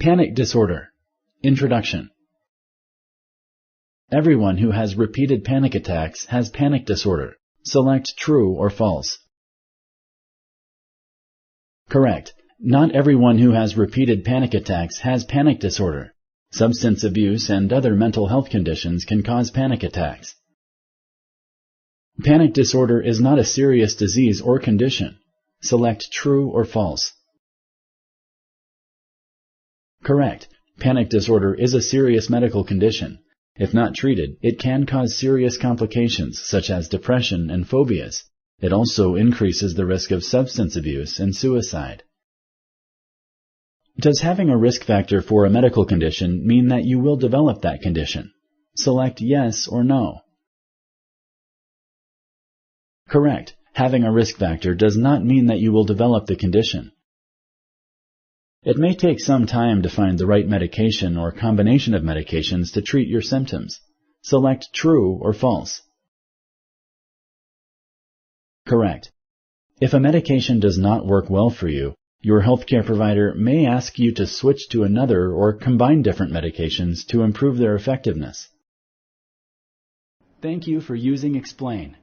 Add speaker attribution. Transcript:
Speaker 1: Panic disorder. Introduction. Everyone who has repeated panic attacks has panic disorder. Select true or false. Correct. Not everyone who has repeated panic attacks has panic disorder. Substance abuse and other mental health conditions can cause panic attacks. Panic disorder is not a serious disease or condition. Select true or false. Correct. Panic disorder is a serious medical condition. If not treated, it can cause serious complications such as depression and phobias. It also increases the risk of substance abuse and suicide. Does having a risk factor for a medical condition mean that you will develop that condition? Select yes or no. Correct. Having a risk factor does not mean that you will develop the condition. It may take some time to find the right medication or combination of medications to treat your symptoms. Select true or false. Correct. If a medication does not work well for you, your healthcare provider may ask you to switch to another or combine different medications to improve their effectiveness. Thank you for using Explain.